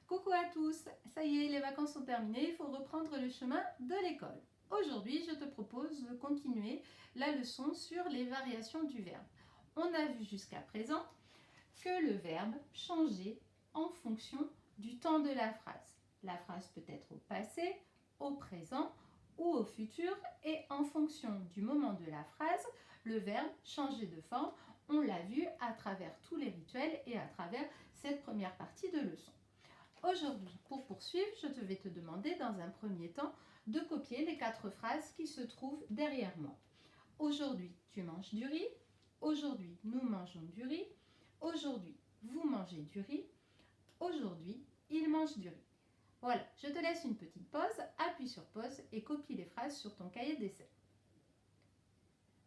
Coucou à tous, ça y est, les vacances sont terminées, il faut reprendre le chemin de l'école. Aujourd'hui, je te propose de continuer la leçon sur les variations du verbe. On a vu jusqu'à présent que le verbe changeait en fonction du temps de la phrase. La phrase peut être au passé, au présent ou au futur et en fonction du moment de la phrase, le verbe changeait de forme. On l'a vu à travers tous les rituels et à travers cette première partie de leçon. Aujourd'hui, pour poursuivre, je vais te demander dans un premier temps de copier les 4 phrases qui se trouvent derrière moi. Aujourd'hui, tu manges du riz. Aujourd'hui, nous mangeons du riz. Aujourd'hui, vous mangez du riz. Aujourd'hui, il mange du riz. Voilà, je te laisse une petite pause, appuie sur pause et copie les phrases sur ton cahier d'essai.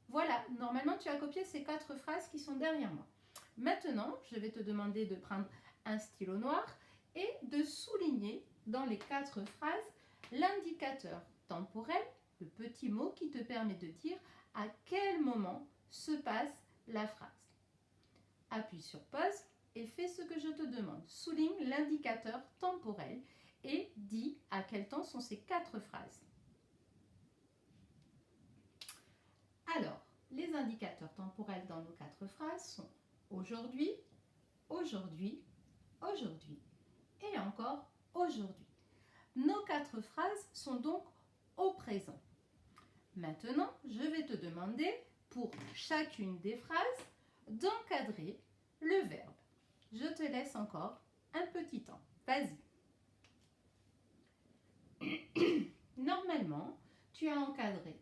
Voilà, normalement tu as copié ces 4 phrases qui sont derrière moi. Maintenant, je vais te demander de prendre un stylo noir et de souligner dans les 4 phrases l'indicateur temporel, le petit mot qui te permet de dire à quel moment se passe la phrase. Appuie sur pause et fais ce que je te demande. Souligne l'indicateur temporel et dis à quel temps sont ces 4 phrases. Alors, les indicateurs temporels dans nos 4 phrases sont aujourd'hui, aujourd'hui, aujourd'hui et encore aujourd'hui. Nos 4 phrases sont donc au présent. Maintenant, je vais te demander pour chacune des phrases d'encadrer le verbe. Je te laisse encore un petit temps. Vas-y. Normalement, tu as encadré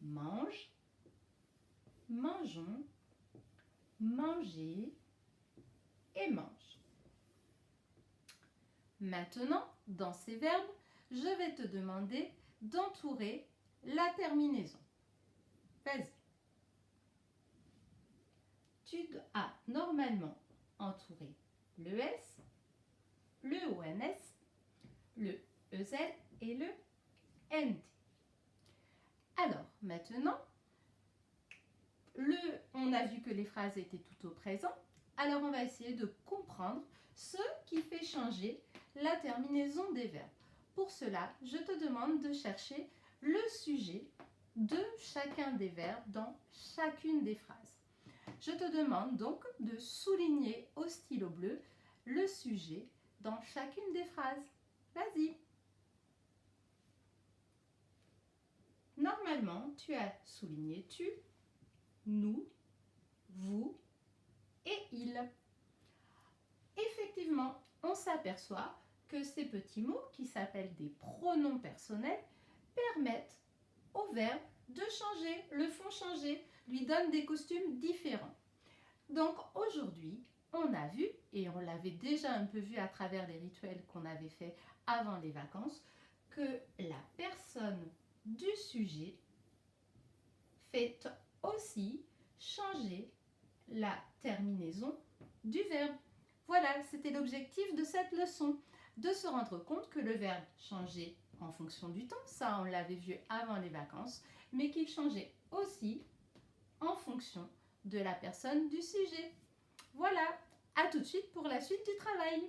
mange, mangeons, manger et mange. Maintenant, dans ces verbes, je vais te demander d'entourer la terminaison. Vas-y. Tu as normalement entouré le S, le ONS, le EZ et le NT. Alors, maintenant, on a vu que les phrases étaient tout au présent. Alors, on va essayer de comprendre ce qui fait changer la terminaison des verbes. Pour cela, je te demande de chercher le sujet de chacun des verbes dans chacune des phrases. Je te demande donc de souligner au stylo bleu le sujet dans chacune des phrases. Vas-y. Normalement, tu as souligné tu, nous, vous et il. Effectivement, on s'aperçoit que ces petits mots qui s'appellent des pronoms personnels permettent au verbe de changer, le font changer, lui donnent des costumes différents. Donc aujourd'hui, on a vu, et on l'avait déjà un peu vu à travers les rituels qu'on avait fait avant les vacances, que la personne du sujet fait aussi changer la terminaison du verbe. Voilà, c'était l'objectif de cette leçon, de se rendre compte que le verbe changeait en fonction du temps, ça on l'avait vu avant les vacances, mais qu'il changeait aussi en fonction de la personne du sujet. Voilà, à tout de suite pour la suite du travail.